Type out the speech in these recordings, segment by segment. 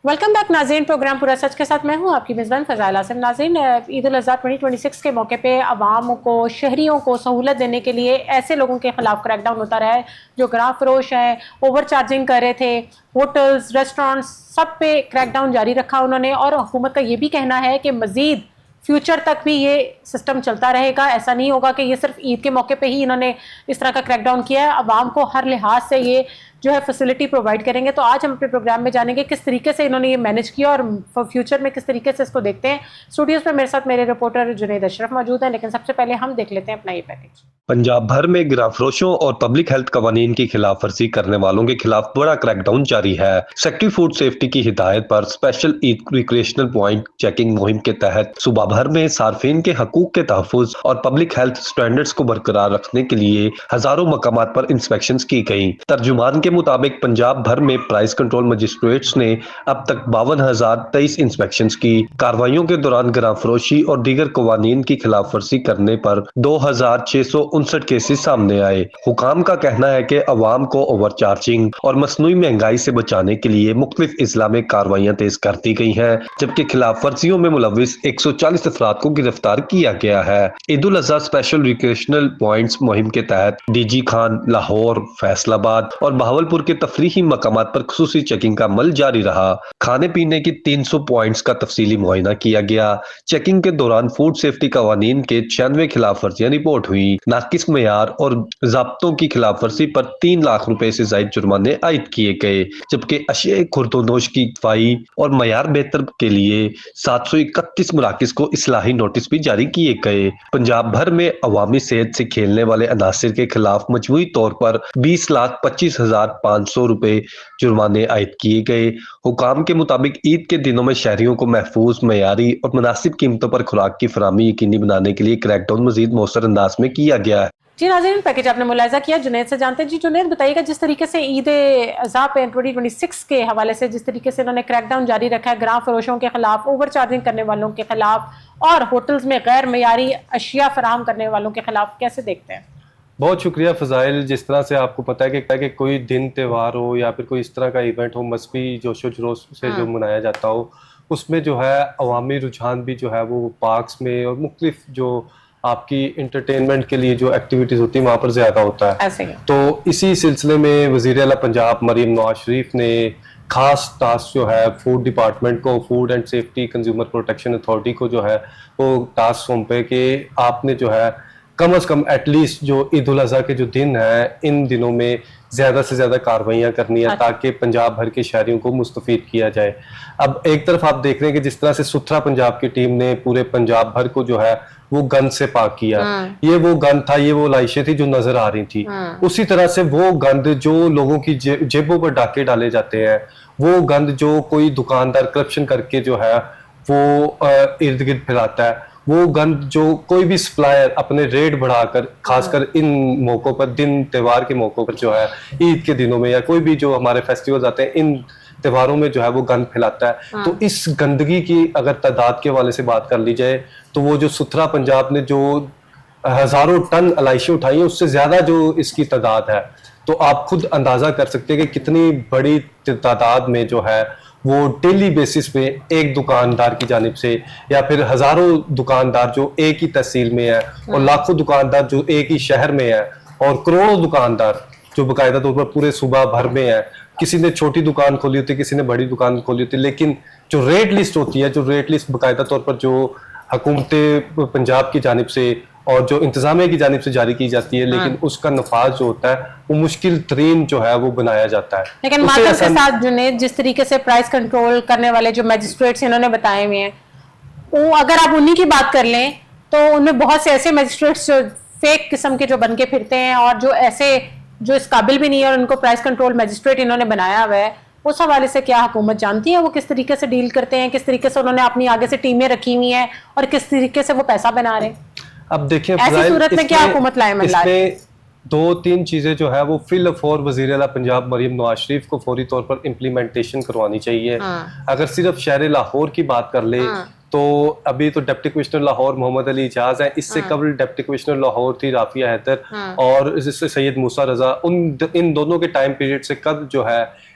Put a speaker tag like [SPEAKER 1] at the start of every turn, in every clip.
[SPEAKER 1] Welcome back ناظرین، programme پورا سچ کے ساتھ میں ہوں آپ کی میزبان فضائل عاصم۔ ناظرین، عید الاضحیٰ 2026 کے موقع پہ عوام کو، شہریوں کو سہولت دینے کے لیے ایسے لوگوں کے خلاف کریک ڈاؤن ہوتا رہا ہے جو گراں فروش ہیں، اوور چارجنگ کر رہے تھے، ہوٹلز، ریسٹورانٹس، سب پہ کریک ڈاؤن جاری رکھا انہوں نے، اور حکومت کا یہ بھی کہنا ہے کہ مزید فیوچر تک بھی یہ سسٹم چلتا رہے گا۔ ایسا نہیں ہوگا کہ یہ صرف عید کے موقع پہ ہی انہوں نے اس طرح کا کریک ڈاؤن کیا ہے، عوام کو ہر لحاظ سے یہ جو ہے فیسلٹی پرووائڈ کریں گے۔ تو آج ہم اپنے پروگرام میں جانیں گے کس طریقے سے انہوں نے یہ مینیج کیا اور فیوچر میں کس طریقے سے اس کو دیکھتے ہیں۔ اسٹوڈیوز میں میرے ساتھ میرے رپورٹر جنید اشرف موجود ہیں، لیکن سب سے پہلے ہم دیکھ لیتے ہیں اپنا یہ پیکیج۔
[SPEAKER 2] پنجاب بھر میں گراں فروشوں اور پبلک ہیلتھ قوانین کی خلاف ورزی کرنے والوں کے خلاف بڑا کریک ڈاؤن جاری ہے۔ سیکٹری فوڈ سیفٹی کی ہدایت پر اسپیشل عید ریکریشنل پوائنٹ چیکنگ مہم کے تحت صوبہ بھر میں صارفین کے حقوق کے تحفظ اور پبلک ہیلتھ سٹینڈرڈز کو برقرار رکھنے کے لیے ہزاروں مقامات پر انسپیکشنز کی گئیں۔ ترجمان کے مطابق پنجاب بھر میں پرائس کنٹرول مجسٹریٹس نے اب تک 52,023 انسپیکشنز کی۔ کارروائیوں کے دوران گراں فروشی اور دیگر قوانین کی خلاف ورزی کرنے پر 2,659 کیسز سامنے آئے۔ حکام کا کہنا ہے کہ عوام کو اوور چارجنگ اور مصنوعی مہنگائی سے بچانے کے لیے مختلف اضلاع میں کارروائیاں تیز کر دی گئی ہیں، جبکہ خلاف ورزیوں میں ملوث 140 افراد کو گرفتار کیا گیا ہے۔ عید الاضحیٰ اسپیشل ریکریشنل پوائنٹس مہم کے تحت ڈی جی خان، لاہور، فیصل آباد اور بہاولپور کے تفریحی مقامات پر خصوصی چیکنگ کا عمل جاری رہا۔ کھانے پینے کی 300 پوائنٹس کا تفصیلی معائنہ کیا گیا۔ چیکنگ کے دوران فوڈ سیفٹی قوانین کے 96 خلاف ورزیاں رپورٹ ہوئی۔ ناقص معیار اور ضابطوں کی خلاف ورزی پر 3 لاکھ روپے سے زائد جرمانے عائد کیے گئے، جبکہ اشیاء خوردونوش کی صفائی اور معیار بہتر کے لیے 731 مراکز کو اصلاحی نوٹس بھی جاری کیے گئے۔ پنجاب بھر میں عوامی صحت سے کھیلنے والے عناصر کے خلاف مجموعی طور پر 20,25,500 روپے جرمانے عائد کیے گئے۔ حکام کے مطابق عید کے دنوں میں شہریوں کو محفوظ، معیاری اور مناسب قیمتوں پر خوراک کی فراہمی یقینی بنانے کے لیے کریک ڈاؤن مزید مؤثر انداز میں کیا گیا ہے۔
[SPEAKER 1] جی ناظرین، پیکیج آپ نے ملاحظہ کیا، جنید سے جانتے ہیں۔ جی جنید، بتائیے گا جس طریقے سے عید اضحیٰ پہ 2026 کے حوالے سے جس طریقے سے انہوں نے کریک ڈاؤن جاری رکھا ہے گراں فروشوں کے خلاف، اوور چارجنگ کرنے والوں کے خلاف اور ہوٹلز میں غیر معیاری اشیاء فراہم کرنے والوں کے خلاف، کیسے دیکھتے ہیں؟
[SPEAKER 3] بہت شکریہ فضائل۔ جس طرح سے آپ کو پتہ ہے کہ کوئی دن تہوار ہو یا پھر کوئی اس طرح کا ایونٹ ہو مذہبی جوش و خروش سے جو منایا جاتا ہو، اس میں جو ہے عوامی رجحان بھی جو ہے وہ پارکس میں اور مختلف جو آپ کی انٹرٹینمنٹ کے لیے جو ایکٹیویٹیز ہوتی ہیں وہاں پر زیادہ ہوتا ہے۔ تو اسی سلسلے میں وزیر اعلیٰ پنجاب مریم نواز شریف نے خاص ٹاسک جو ہے فوڈ ڈپارٹمنٹ کو، food and safety consumer protection authority کو جو ہے وہ ٹاسک سونپے کہ آپ نے جو ہے کم از کم ایٹ لیسٹ جو عید الاضحیٰ کے جو دن ہیں ان دنوں میں زیادہ سے زیادہ کارروائیاں کرنی ہیں تاکہ پنجاب بھر کے شہریوں کو مستفید کیا جائے۔ اب ایک طرف آپ دیکھ رہے ہیں کہ جس طرح سے ستھرا پنجاب کی ٹیم نے پورے پنجاب بھر کو جو ہے وہ گند سے پاک کیا، یہ وہ گند تھا، یہ وہ لائشیں تھی جو نظر آ رہی تھی۔ اسی طرح سے وہ گند جو لوگوں کی جیبوں پر ڈاکے ڈالے جاتے ہیں، وہ گند جو کوئی دکاندار کرپشن کر کے جو ہے وہ ارد گرد پھیلاتا ہے، وہ گند جو کوئی بھی سپلائر اپنے ریٹ بڑھا کر خاص کر ان موقعوں پر، دن تہوار کے موقعوں پر جو ہے عید کے دنوں میں یا کوئی بھی جو ہمارے فیسٹیولز آتے ہیں ان تہواروں میں جو ہے وہ گند پھیلاتا ہے۔ تو اس گندگی کی اگر تعداد کے حوالے سے بات کر لی جائے تو وہ جو ستھرا پنجاب نے جو ہزاروں ٹن علائشیں اٹھائی ہیں اس سے زیادہ جو اس کی تعداد ہے، تو آپ خود اندازہ کر سکتے ہیں کہ کتنی بڑی تعداد میں جو ہے وہ ڈیلی بیسس پہ ایک دکاندار کی جانب سے یا پھر ہزاروں دکاندار جو ایک ہی تحصیل میں ہے اور لاکھوں دکاندار جو ایک ہی شہر میں ہے اور کروڑوں دکاندار جو باقاعدہ طور پر پورے صوبہ بھر میں ہے، کسی نے چھوٹی دکان کھولی ہوتی ہے، کسی نے بڑی دکان کھولی ہوتی ہے، لیکن جو ریٹ لسٹ ہوتی ہے، جو ریٹ لسٹ باقاعدہ طور پر جو حکومت پنجاب کی جانب سے اور جو انتظامیہ کی جانب سے جاری کی جاتی ہے، لیکن اس کا نفاذ جو ہوتا ہے وہ مشکل ترین جو ہے وہ بنایا جاتا ہے۔
[SPEAKER 1] لیکن ماتم کے ساتھ جنید جس طریقے سے پرائس کنٹرول کرنے والے جو میجسٹریٹس انہوں نے بتائے ہوئے ہیں، وہ اگر آپ انہی کی بات کر لیں تو ان میں بہت سے ایسے میجسٹریٹس جو فیک قسم کے جو بن کے پھرتے ہیں اور جو ایسے جو اس قابل بھی نہیں ہے اور ان کو پرائس کنٹرول میجسٹریٹ انہوں نے بنایا ہوا ہے، اس حوالے سے کیا حکومت جانتی ہے وہ کس طریقے سے ڈیل کرتے ہیں، کس طریقے سے انہوں نے اپنی آگے سے ٹیمیں رکھی ہوئی ہیں اور کس طریقے سے وہ پیسہ بنا رہے ہیں؟
[SPEAKER 3] اب دیکھیں
[SPEAKER 1] ایسی صورت میں کیا حکومت لائے عمل لا رہی ہے؟
[SPEAKER 3] 2-3 چیزیں جو ہے وہ فی الفور وزیر اعلیٰ پنجاب مریم نواز شریف کو فوری طور پر امپلیمنٹیشن کروانی چاہیے۔ اگر صرف شہر لاہور کی بات کر لے تو ابھی تو ڈپٹی کمشنر لاہور محمد علی اعجاز ہیں، اس سے قبل ڈپٹی کمشنر لاہور تھی رافیہ حیدر اور سید موسیٰ رضا۔ ان دونوں کے ٹائم پیریڈ سے قبل جو ہے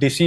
[SPEAKER 3] DC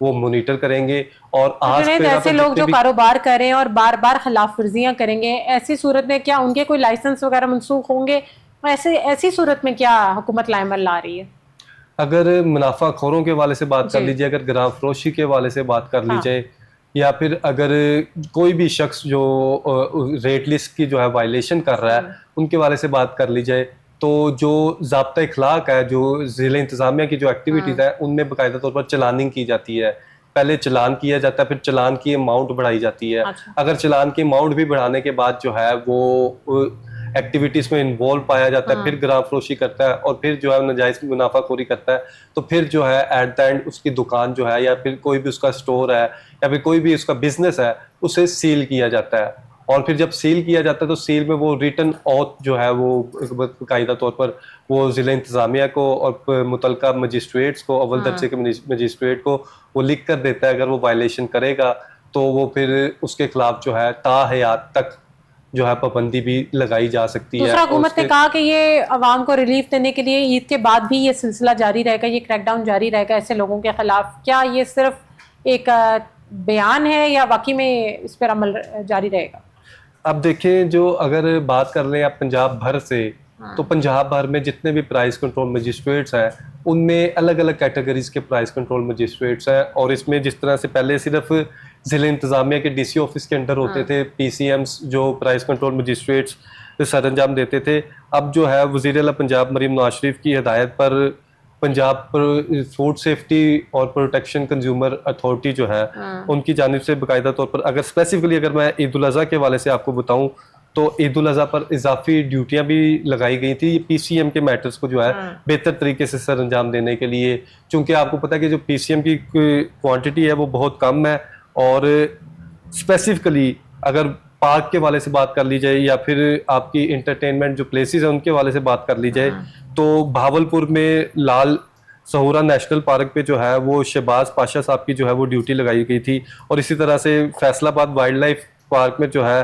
[SPEAKER 3] وہ مانیٹر کریں گے. اور
[SPEAKER 1] ایسے لوگ جو کاروبار کر رہے ہیں اور بار بار خلاف ورزیاں کریں گے، ایسی صورت میں کیا ان کے کوئی لائسنس وغیرہ منسوخ ہوں گے؟ ایسی صورت میں کیا حکومت لائمر لا رہی ہے؟
[SPEAKER 3] اگر منافع خوروں کے حوالے سے بات کر لیجیے، اگر گراں فروشی کے حوالے سے بات کر لی جائے، یا پھر اگر کوئی بھی شخص جو ریٹ لسٹ کی جو ہے وائلیشن کر رہا ہے ان کے حوالے سے بات کر لی جائے، تو جو ضابطہ اخلاق ہے، جو ضلع انتظامیہ کی جو ایکٹیویٹیز ہے ان میں باقاعدہ طور پر چلاننگ کی جاتی ہے. پہلے چلان کیا جاتا ہے، پھر چلان کی اماؤنٹ بڑھائی جاتی ہے. اگر چلان کی اماؤنٹ بھی بڑھانے کے بعد جو ہے وہ ایکٹیویٹیز میں انوالو پایا جاتا ہے، پھر گراں فروشی کرتا ہے اور پھر جو ہے ناجائز منافع خوری کرتا ہے، تو پھر جو ہے ایٹ دا اینڈ اس کی دکان جو ہے یا پھر کوئی بھی اس کا اسٹور ہے یا پھر کوئی بھی اس کا بزنس ہے اسے سیل کیا جاتا ہے. اور پھر جب سیل کیا جاتا ہے تو سیل میں وہ ریٹن اوتھ جو ہے وہ باقاعدہ طور پر وہ ضلع انتظامیہ کو اور متعلقہ مجسٹریٹس کو، اول درجے کے مجسٹریٹ کو وہ لکھ کر دیتا ہے. اگر وہ وائلیشن کرے گا تو وہ پھر اس کے خلاف جو ہے تا حیات تک جو ہے پابندی بھی لگائی جا سکتی ہے.
[SPEAKER 1] دوسرا حکومت نے کہا کہ یہ عوام کو ریلیف دینے کے لیے عید کے بعد بھی یہ سلسلہ جاری رہے گا، یہ کریک ڈاؤن جاری رہے گا ایسے لوگوں کے خلاف. کیا یہ صرف ایک بیان ہے یا واقعی میں اس پر عمل جاری رہے گا؟
[SPEAKER 3] اب دیکھیں، جو اگر بات کر لیں آپ پنجاب بھر سے، تو پنجاب بھر میں جتنے بھی پرائز کنٹرول مجسٹریٹس ہیں ان میں الگ الگ کیٹیگریز کے پرائز کنٹرول مجسٹریٹس ہیں. اور اس میں جس طرح سے پہلے صرف ضلع انتظامیہ کے ڈی سی آفس کے انڈر ہوتے تھے پی سی ایمز جو پرائز کنٹرول مجسٹریٹس سر انجام دیتے تھے، اب جو ہے وزیر اعلیٰ پنجاب مریم نواز شریف کی ہدایت پر پنجاب فوڈ سیفٹی اور پروٹیکشن کنزیومر اتھارٹی جو ہے ان کی جانب سے باقاعدہ طور پر، اگر اسپیسیفکلی اگر میں عید الاضحیٰ کے حوالے سے آپ کو بتاؤں تو عید الاضحیٰ پر اضافی ڈیوٹیاں بھی لگائی گئی تھی پی سی ایم کے میٹرز کو جو ہے بہتر طریقے سے سر انجام دینے کے لیے. چونکہ آپ کو پتہ ہے کہ جو پی سی ایم کی کوانٹٹی ہے وہ بہت کم ہے، اور اسپیسیفکلی اگر پارک کے حوالے سے بات کر لی جائے یا پھر آپ کی انٹرٹینمنٹ جو پلیسز ہیں ان کے حوالے سے بات کر لی جائے، تو بھاولپور میں لال سہورا نیشنل پارک پہ جو ہے وہ شہباز پاشا صاحب کی جو ہے وہ ڈیوٹی لگائی گئی تھی. اور اسی طرح سے فیصل آباد وائلڈ لائف پارک میں جو ہے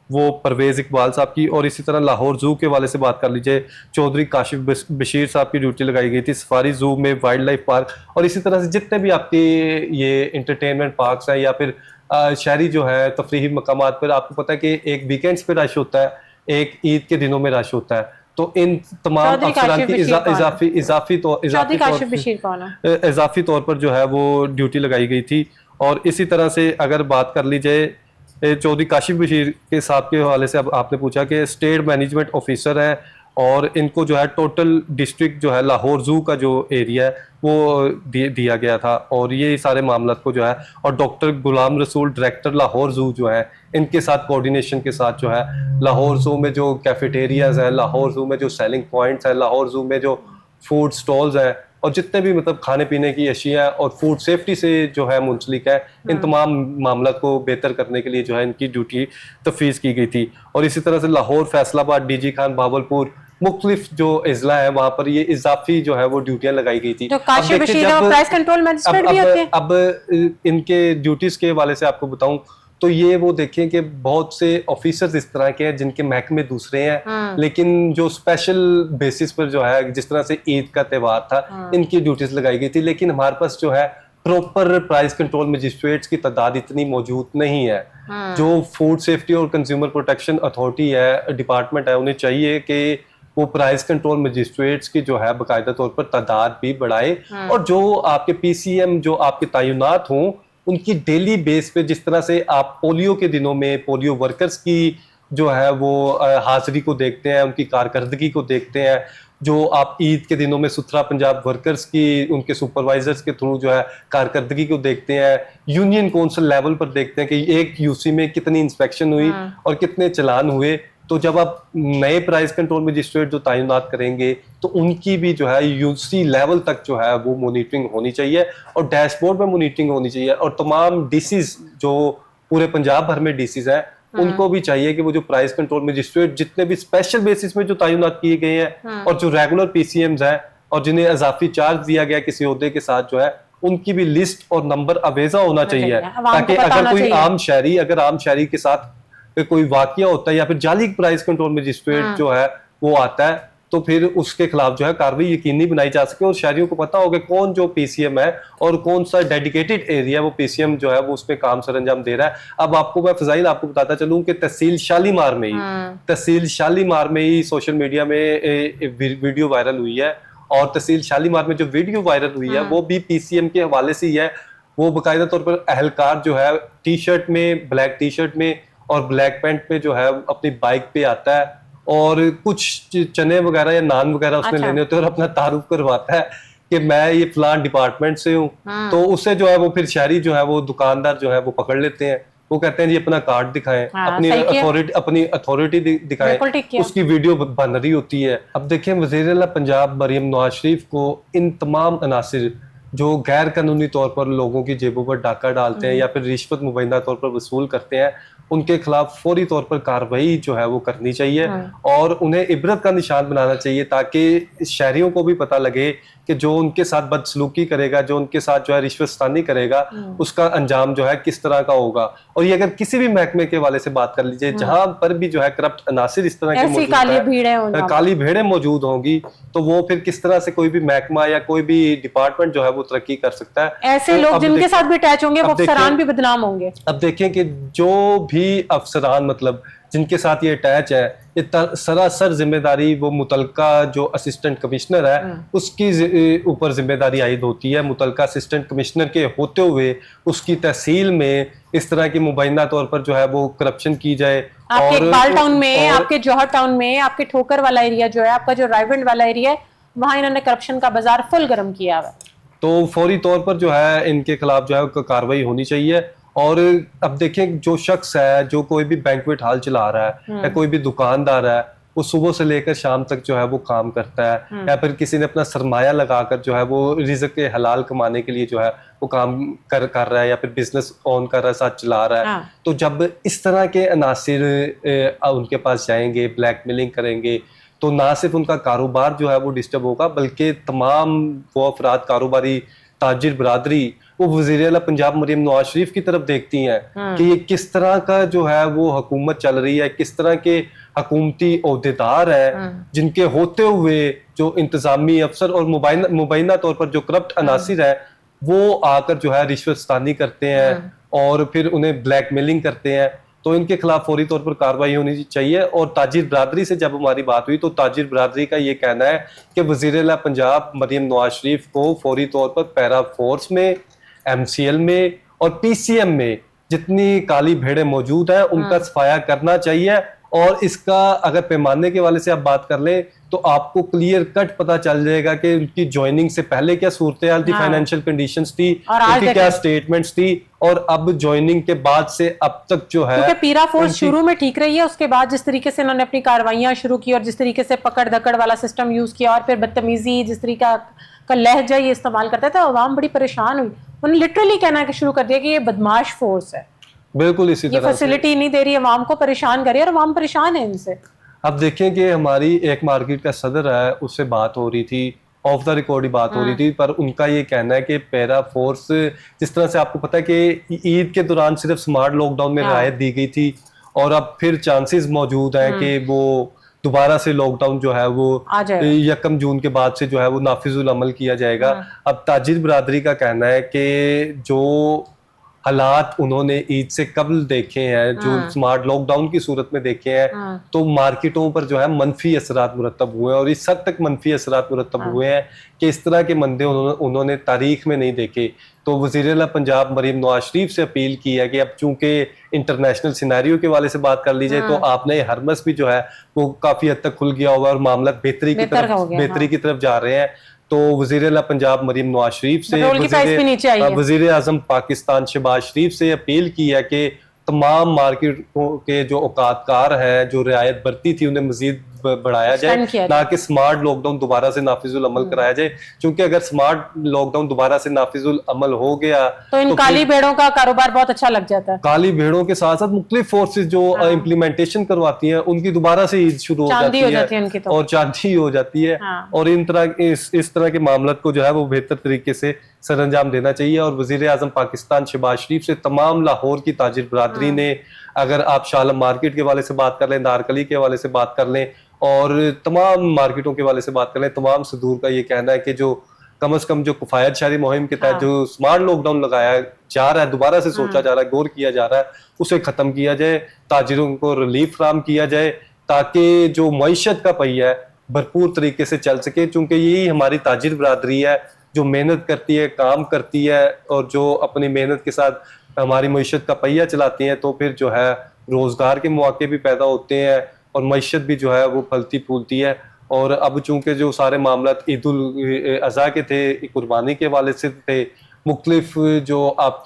[SPEAKER 3] وہ پرویز اقبال صاحب کی، اور اسی طرح لاہور زو کے حوالے سے بات کر لیجیے چودھری کاشف بشیر صاحب کی ڈیوٹی لگائی گئی تھی. سفاری زو میں وائلڈ لائف پارک، اور اسی طرح سے جتنے بھی آپ کے یہ انٹرٹینمنٹ پارکس ہیں یا پھر شہری جو ہے تفریحی مقامات پر، آپ کو پتہ ہے کہ ایک ویکینڈس پہ رش ہوتا ہے، ایک عید کے دنوں میں رش ہوتا ہے. تو ان تمام افسران کی اضافی طور پر جو ہے وہ ڈیوٹی لگائی گئی تھی. اور اسی طرح سے اگر بات کر لی جائے چودھری کاشف بشیر کے صاحب کے حوالے سے، اب آپ نے پوچھا کہ اسٹیٹ مینجمنٹ آفیسر ہیں، اور ان کو جو ہے ٹوٹل ڈسٹرکٹ جو ہے لاہور زو کا جو ایریا ہے وہ دیا گیا تھا. اور یہ سارے معاملات کو جو ہے، اور ڈاکٹر غلام رسول ڈائریکٹر لاہور زو جو ہے ان کے ساتھ کوآرڈینیشن کے ساتھ جو ہے لاہور زو میں جو کیفیٹیریاز ہیں، لاہور زو میں جو سیلنگ پوائنٹس ہیں، لاہور زو میں جو فوڈ سٹالز ہیں، اور جتنے بھی مطلب کھانے پینے کی اشیاء اور فوڈ سیفٹی سے جو ہے منسلک ہے، ان تمام معاملات کو بہتر کرنے کے لیے جو ہے ان کی ڈیوٹی تفویض کی گئی تھی. اور اسی طرح سے لاہور، فیصل آباد، ڈی جی خان، بھاولپور، مختلف جو اضلاع ہیں وہاں پر یہ اضافی جو ہے وہ ڈیوٹیاں لگائی گئی تھی. اب ان کے ڈیوٹیز کے حوالے سے آپ کو بتاؤں تو یہ وہ دیکھیں کہ بہت سے آفیسرز اس طرح کے ہیں جن کے محکمے دوسرے ہیں، لیکن جو اسپیشل بیسس پر جو ہے جس طرح سے عید کا تہوار تھا ان کی ڈیوٹیز لگائی گئی تھی. لیکن ہمارے پاس جو ہے پراپر پرائز کنٹرول مجسٹریٹس کی تعداد اتنی موجود نہیں ہے. جو فوڈ سیفٹی اور کنزیومر پروٹیکشن اتھارٹی ہے، ڈپارٹمنٹ ہے، انہیں چاہیے کہ وہ پرائز کنٹرول مجسٹریٹس کی جو ہے باقاعدہ طور پر تعداد بھی بڑھائے، اور جو آپ کے پی سی ایم جو آپ کے تعینات ہوں ان کی ڈیلی بیس پہ، جس طرح سے آپ پولیو کے دنوں میں پولیو ورکرز کی جو ہے وہ حاضری کو دیکھتے ہیں، ان کی کارکردگی کو دیکھتے ہیں، جو آپ عید کے دنوں میں ستھرا پنجاب ورکرز کی ان کے سپروائزرز کے تھرو جو ہے کارکردگی کو دیکھتے ہیں، یونین کونسل لیول پر دیکھتے ہیں کہ ایک یو سی میں کتنی انسپیکشن ہوئی اور کتنے چلان ہوئے. تو جب آپ نئے پرائز کنٹرول مجسٹریٹ جو تعینات کریں گے تو ان کی بھی جو ہے یو سی لیول تک جو ہے وہ مانیٹرنگ ہونی چاہیے، اور ڈیش بورڈ میں مانیٹرنگ ہونی چاہیے. اور تمام ڈی سیز جو پورے پنجاب بھر میں ڈی سیز ہیں ان کو بھی چاہیے کہ وہ جو پرائز کنٹرول مجسٹریٹ جتنے بھی اسپیشل بیسس میں جو تعینات کیے گئے ہیں اور جو ریگولر پی سی ایمز ہیں اور جنہیں اضافی چارج دیا گیا کسی عہدے کے ساتھ جو ہے، ان کی بھی لسٹ اور نمبر اویزا ہونا چاہیے، تاکہ اگر کوئی عام شہری کے ساتھ کوئی واقعہ ہوتا ہے یا پھر جعلی پرائز کنٹرول مجسٹریٹ جو ہے وہ آتا ہے تو پھر اس کے خلاف جو ہے کارروائی یقینی بنائی جا سکے اور شہریوں کو پتا ہوگا کون جو پی سی ایم ہے اور کون سا ڈیڈیکیٹڈ ایریا وہ پی سی ایم جو ہے وہ اس پہ کام سر انجام دے رہا ہے. اب آپ کو میں فضائل آپ کو بتاتا چلوں کہ تحصیل شالیمار میں ہی سوشل میڈیا میں ویڈیو وائرل ہوئی ہے, اور تحصیل شالیمار میں جو ویڈیو وائرل ہوئی ہے وہ بھی پی سی ایم کے حوالے سے ہی ہے. وہ باقاعدہ طور پر اہلکار جو ہے ٹی شرٹ میں, بلیک ٹی شرٹ میں اور بلیک پینٹ پہ جو ہے اپنی بائک پہ آتا ہے اور کچھ چنے وغیرہ یا نان وغیرہ اس میں لینے ہوتے ہیں اور اپنا تعارف کرواتا ہے کہ میں یہ فلان ڈپارٹمنٹ سے ہوں. تو اسے جو ہے وہ پھر شہری جو ہے وہ دکاندار جو ہے وہ پکڑ لیتے ہیں, وہ کہتے ہیں جی اپنا کارڈ دکھائیں, اپنی اتھارٹی دکھائیں, اس کی ویڈیو بن رہی ہوتی ہے. اب دیکھیں وزیر اعلیٰ پنجاب مریم نواز شریف کو ان تمام عناصر جو غیر قانونی طور پر لوگوں کی جیبوں پر ڈاکہ ڈالتے ہیں یا پھر رشوت مبینہ طور پر وصول کرتے ہیں, ان کے خلاف فوری طور پر کارروائی جو ہے وہ کرنی چاہیے اور انہیں عبرت کا نشان بنانا چاہیے تاکہ شہریوں کو بھی پتہ لگے کہ جو ان کے ساتھ بدسلوکی کرے گا, جو ان کے ساتھ جو ہے رشوت ستانی کرے گا, اس کا انجام جو ہے کس طرح کا ہوگا. اور یہ اگر کسی بھی محکمے کے حوالے سے بات کر لیجیے جہاں پر بھی جو ہے کرپٹ عناصر اس طرح کے کالی بھیڑیں موجود ہوں گی, تو وہ پھر کس طرح سے کوئی بھی محکمہ یا کوئی بھی ڈپارٹمنٹ جو ہے وہ ترقی کر سکتا ہے.
[SPEAKER 1] ایسے لوگ جن کے ساتھ بھی اٹیچ ہوں گے وہ افسران بھی بدنام ہوں گے.
[SPEAKER 3] اب دیکھیں کہ جو بھی افسران مطلب جن کے ساتھ یہ اٹیچ ہے, یہ سراسر ذمہ داری وہ متعلقہ جو اسسٹنٹ کمشنر ہے اس کی اوپر ذمہ داری عائد ہوتی ہے. متعلقہ اسسٹنٹ کمشنر کے ہوتے ہوئے اس کی تحصیل میں اس طرح کی مبینہ طور پر جو ہے وہ کرپشن کی جائے.
[SPEAKER 1] آپ کے اقبال ٹاؤن میں, آپ کے جوہر ٹاؤن میں, آپ کے ٹھوکر والا ایریا جو ہے, آپ کا جو رائیونڈ والا ایریا ہے, وہاں انہوں نے کرپشن کا بازار فل گرم کیا ہوا ہے.
[SPEAKER 3] تو فوری طور پر جو ہے ان کے خلاف جو ہے کارروائی ہونی چاہیے. اور اب دیکھیں جو شخص ہے جو کوئی بھی بینکویٹ ہال چلا رہا ہے یا کوئی بھی دکاندار ہے, وہ صبح سے لے کر شام تک جو ہے وہ کام کرتا ہے, یا پھر کسی نے اپنا سرمایہ لگا کر جو ہے وہ رزق کے حلال کمانے کے لیے جو ہے وہ کام کر رہا ہے یا پھر بزنس آن کر رہا ہے, ساتھ چلا رہا ہے. تو جب اس طرح کے عناصر ان کے پاس جائیں گے, بلیک میلنگ کریں گے, تو نہ صرف ان کا کاروبار جو ہے وہ ڈسٹرب ہوگا بلکہ تمام وہ افراد, کاروباری تاجر برادری, وہ وزیر اعلیٰ پنجاب مریم نواز شریف کی طرف دیکھتی ہیں کہ یہ کس طرح کا جو ہے وہ حکومت چل رہی ہے, کس طرح کے حکومتی عہدیدار ہیں جن کے ہوتے ہوئے جو انتظامی افسر اور مبینہ طور پر جو کرپٹ عناصر ہیں وہ آ کر جو ہے رشوت ستانی کرتے ہیں اور پھر انہیں بلیک میلنگ کرتے ہیں. تو ان کے خلاف فوری طور پر کارروائی ہونی چاہیے. اور تاجر برادری سے جب ہماری بات ہوئی تو تاجر برادری کا یہ کہنا ہے کہ وزیر اعلیٰ پنجاب مریم نواز شریف کو فوری طور پر پیرا فورس میں, ایم سی ایل میں اور پی سی ایم میں جتنی کالی بھیڑیں موجود ہیں ان کا صفایا کرنا چاہیے. اور اس کا اگر پیمانے کے والے سے آپ بات کر لیں تو آپ کو کلیئر کٹ پتا چل جائے گا کہ ان کی جوائننگ سے پہلے کیا صورتحال تھی, فائنینشیل کنڈیشنز تھی, ان کی کیا سٹیٹمنٹس تھی, اور اب جوائننگ کے بعد سے اب تک جو ہے
[SPEAKER 1] کیونکہ پیرا فورس شروع میں ٹھیک رہی ہے, اس کے بعد جس طریقے سے انہوں نے اپنی کاروائیاں شروع کی اور جس طریقے سے پکڑ دکڑ والا سسٹم یوز کیا اور پھر بدتمیزی جس طریقہ کا لہجہ یہ استعمال کرتا تھا, عوام بڑی پریشان ہوئی. انہوں نے لٹرلی کہنا کہ شروع کر دیا کہ یہ بدماش فورس ہے,
[SPEAKER 3] بالکل اسی طرح
[SPEAKER 1] یہ فیسلٹی نہیں دے رہی عوام کو, پریشان کر رہی ہے اور عوام پریشان ہے ان سے.
[SPEAKER 3] اب دیکھیں کہ ہماری ایک مارکیٹ کا صدر ہے, اس سے بات ہو رہی تھی, آف دا ریکارڈ ہی بات ہو رہی تھی, پر ان کا یہ کہنا ہے کہ پیرا فورس جس طرح سے آپ کو پتا ہے کہ عید کے دوران صرف سمارٹ لاک ڈاؤن میں رعایت دی گئی تھی اور اب پھر چانسز موجود ہیں کہ وہ دوبارہ سے لاک ڈاؤن جو ہے وہ 1 جون کے بعد سے جو ہے وہ نافذ العمل کیا جائے گا. اب تاجر برادری کا کہنا ہے کہ جو حالات انہوں نے عید سے قبل دیکھے ہیں, جو سمارٹ لاک ڈاؤن کی صورت میں دیکھے ہیں, تو مارکیٹوں پر جو ہے منفی اثرات مرتب ہوئے ہیں اور اس حد تک منفی اثرات مرتب ہوئے ہیں کہ اس طرح کے مندے انہوں نے تاریخ میں نہیں دیکھے. تو وزیر اعلیٰ پنجاب مریم نواز شریف سے اپیل کی ہے کہ اب چونکہ انٹرنیشنل سینیریو کے والے سے بات کر لی جائے تو آپ نے ہرمس بھی جو ہے وہ کافی حد تک کھل گیا ہوا اور معاملات بہتری کی طرف جا رہے ہیں. تو وزیر اعلیٰ پنجاب مریم نواز شریف سے وزیر اعظم پاکستان شہباز شریف سے اپیل کی ہے کہ تمام مارکیٹوں کے جو اوقات کار ہیں جو رعایت برتی تھی انہیں مزید بڑھایا جائے, نہ کہ سمارٹ لاک ڈاؤن دوبارہ سے نافذ العمل کرایا جائے. کیونکہ اگر سمارٹ لاک ڈاؤن دوبارہ سے نافذ العمل ہو گیا
[SPEAKER 1] تو ان کالی بھیڑوں کا کاروبار بہت اچھا لگ جاتا ہے.
[SPEAKER 3] کالی بھیڑوں کے ساتھ ساتھ مختلف فورسز جو امپلیمنٹیشن کرواتی ہیں ان کی دوبارہ سے عید شروع ہو جاتی ہے اور چاندی ہو جاتی ہے. اور اس طرح کے معاملات کو جو ہے وہ بہتر طریقے سے سر انجام دینا چاہیے. اور وزیر اعظم پاکستان شہباز شریف سے تمام لاہور کی تاجر برادری نے, اگر آپ شالم مارکیٹ کے حوالے سے بات کر لیں, نارکلی کے حوالے سے بات کر لیں اور تمام مارکیٹوں کے حوالے سے بات کریں، تمام صدور کا یہ کہنا ہے کہ جو کم از کم جو کفایت شہری مہم کے تحت جو اسمارٹ لاک ڈاؤن لگایا جا رہا ہے، دوبارہ سے سوچا جا رہا ہے، غور کیا جا رہا ہے، اسے ختم کیا جائے، تاجروں کو ریلیف فراہم کیا جائے تاکہ جو معیشت کا پہیہ ہے بھرپور طریقے سے چل سکے، چونکہ یہی ہماری تاجر برادری ہے جو محنت کرتی ہے، کام کرتی ہے اور جو اپنی محنت کے ساتھ ہماری معیشت کا پہیہ چلاتی ہیں، تو پھر جو ہے روزگار کے مواقع بھی پیدا ہوتے ہیں اور معیشت بھی جو ہے وہ پھلتی پھولتی ہے۔ اور اب چونکہ جو سارے معاملات عید الاضحیٰ کے تھے، قربانی کے حوالے سے تھے، مختلف جو آپ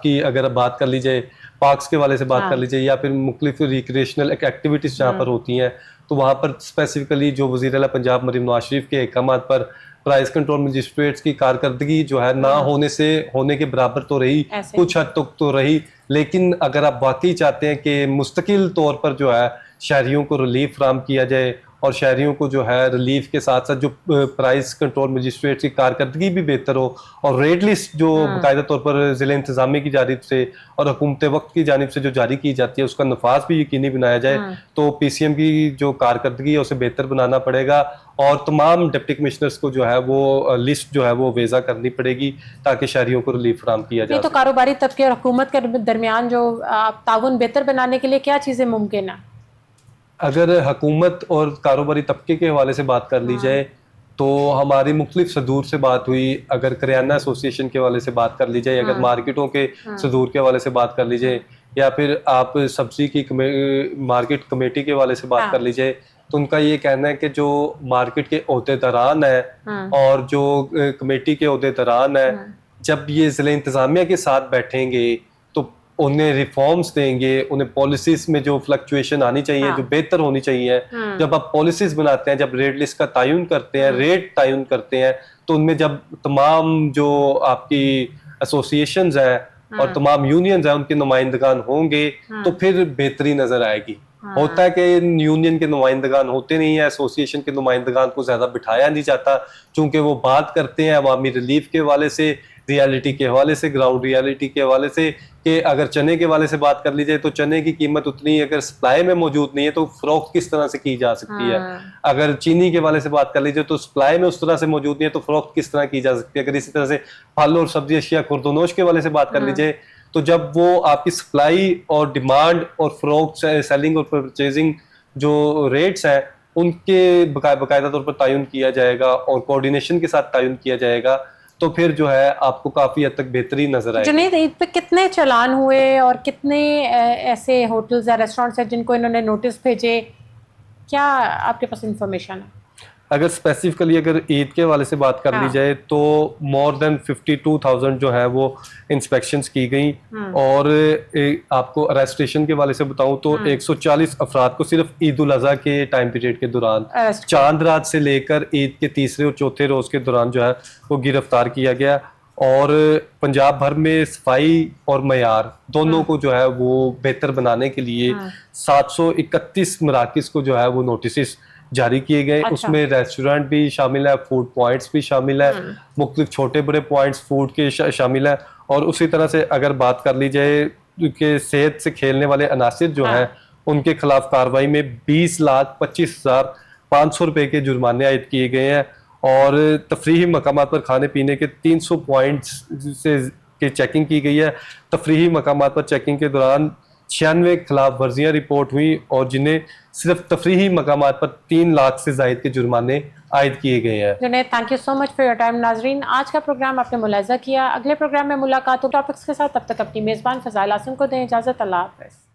[SPEAKER 3] کی اگر بات کر لی جائے پارکس کے حوالے سے بات کر لی جائے یا پھر مختلف ریکریشنل ایکٹیویٹیز جہاں پر ہوتی ہیں، تو وہاں پر اسپیسیفکلی جو وزیر اعلیٰ پنجاب مریم نواز شریف کے احکامات پر پرائز کنٹرول مجسٹریٹس کی کارکردگی جو ہے نہ ہونے کے برابر تو رہی، کچھ حد تک تو رہی، لیکن اگر آپ واقعی چاہتے ہیں کہ مستقل طور پر جو ہے شہریوں کو ریلیف فراہم کیا جائے اور شہریوں کو جو ہے ریلیف کے ساتھ ساتھ جو پرائز کنٹرول مجسٹریٹ کی کارکردگی بھی بہتر ہو اور ریٹ لسٹ جو باقاعدہ طور پر ضلع انتظامیہ کی جانب سے اور حکومت وقت کی جانب سے جو جاری کی جاتی ہے اس کا نفاذ بھی یقینی بنایا جائے، تو پی سی ایم کی جو کارکردگی ہے اسے بہتر بنانا پڑے گا اور تمام ڈپٹی کمشنرز کو جو ہے وہ لسٹ جو ہے وہ ویزا کرنی پڑے گی تاکہ شہریوں کو ریلیف فراہم کیا جائے۔
[SPEAKER 1] تو کاروباری طبقے اور حکومت کے درمیان جو تعاون بہتر بنانے کے لیے کیا چیزیں ممکن ہیں؟
[SPEAKER 3] اگر حکومت اور کاروباری طبقے کے حوالے سے بات کر لی جائے تو ہماری مختلف صدور سے بات ہوئی، اگر کریانہ ایسوسی ایشن کے حوالے سے بات کر لی جائے، اگر مارکیٹوں کے صدور کے حوالے سے بات کر لی جائے یا پھر آپ سبزی کی مارکیٹ کمیٹی کے حوالے سے بات کر لی جائے، تو ان کا یہ کہنا ہے کہ جو مارکیٹ کے عہدیداران ہیں اور جو کمیٹی کے عہدیداران ہیں، جب یہ ضلع انتظامیہ کے ساتھ بیٹھیں گے تو انہیں ریفارمز دیں گے، انہیں پالیسیز میں جو فلکچویشن آنی چاہیے، جو بہتر ہونی چاہیے، جب آپ پالیسیز بناتے ہیں، جب ریٹ لسٹ کا تعین کرتے ہیں، ریٹ تعین کرتے ہیں، تو ان میں جب تمام جو آپ کی ایسوسی ایشنز ہیں اور تمام یونینز ہیں ان کے نمائندگان ہوں گے تو پھر بہتری نظر آئے گی۔ ہوتا ہے کہ یونین کے نمائندگان ہوتے نہیں ہیں، ایسوسی ایشن کے نمائندگان کو زیادہ بٹھایا نہیں جاتا، چونکہ وہ بات کرتے ہیں عوامی ریلیف کے حوالے سے، ریالٹی کے حوالے سے، گراؤنڈ ریالٹی کے حوالے سے، کہ اگر چنے کے حوالے سے بات کر لی جائے تو چنے کی قیمت اتنی اگر سپلائی میں موجود نہیں ہے تو فروخت کس طرح سے کی جا سکتی ہے، اگر چینی کے حوالے سے بات کر لی جائے تو سپلائی میں اس طرح سے موجود نہیں ہے تو فروخت کس طرح کی جا سکتی ہے، اگر اسی طرح سے پھل اور سبزی اشیاء خوردونوش کے حوالے سے بات کر لی جائے تو جب وہ آپ کی سپلائی اور ڈیمانڈ اور فروخت سیلنگ اور پرچیزنگ جو ریٹس ہیں ان کے باقاعدہ طور پر تعین کیا جائے گا اور کوآرڈینیشن کے ساتھ تعین کیا جائے گا، تو پھر جو ہے آپ کو کافی حد تک بہتری نظر آئے گی۔
[SPEAKER 1] جنید، عید پہ کتنے چلان ہوئے اور کتنے ایسے ہوٹلز یا ریسٹورینٹس ہیں جن کو انہوں نے نوٹس بھیجے، کیا آپ کے پاس انفارمیشن ہے؟
[SPEAKER 3] اگر اسپیسیفکلی اگر عید کے حوالے سے بات کر لی جائے تو مور دین 52,000 جو ہے وہ انسپیکشنز کی گئیں، اور آپ کو ارسٹیشن کے حوالے سے بتاؤں تو 140 افراد کو صرف عید الاضحیٰ کے ٹائم پیریڈ کے دوران، چاند رات سے لے کر عید کے تیسرے اور چوتھے روز کے دوران جو ہے وہ گرفتار کیا گیا، اور پنجاب بھر میں صفائی اور معیار دونوں کو جو ہے وہ بہتر بنانے کے لیے 731 مراکز کو جو ہے وہ نوٹسز جاری کیے گئے۔ اس میں ریسٹورینٹ بھی شامل ہے، فوڈ پوائنٹس بھی شامل ہے، مختلف چھوٹے بڑے پوائنٹس فوڈ کے شامل ہیں، اور اسی طرح سے اگر بات کر لی جائے کہ صحت سے کھیلنے والے عناصر جو ہیں ان کے خلاف کارروائی میں 20,25,500 روپے کے جرمانے عائد کیے گئے ہیں، اور تفریحی مقامات پر کھانے پینے کے 300 پوائنٹس سے کی چیکنگ کی گئی ہے۔ تفریحی مقامات پر چیکنگ کے دوران 96 خلاف ورزیاں رپورٹ ہوئی اور جنہیں صرف تفریحی مقامات پر 3 لاکھ سے زائد کے جرمانے عائد کیے گئے ہیں۔
[SPEAKER 1] Junaid, thank you so much for your time. ناظرین، آج کا پروگرام آپ نے ملاحظہ کیا، اگلے پروگرام میں ملاقات ہو ٹاپکس کے ساتھ، تب تک اپنی میزبان فضائل عاصم کو دیں اجازت، اللہ حافظ۔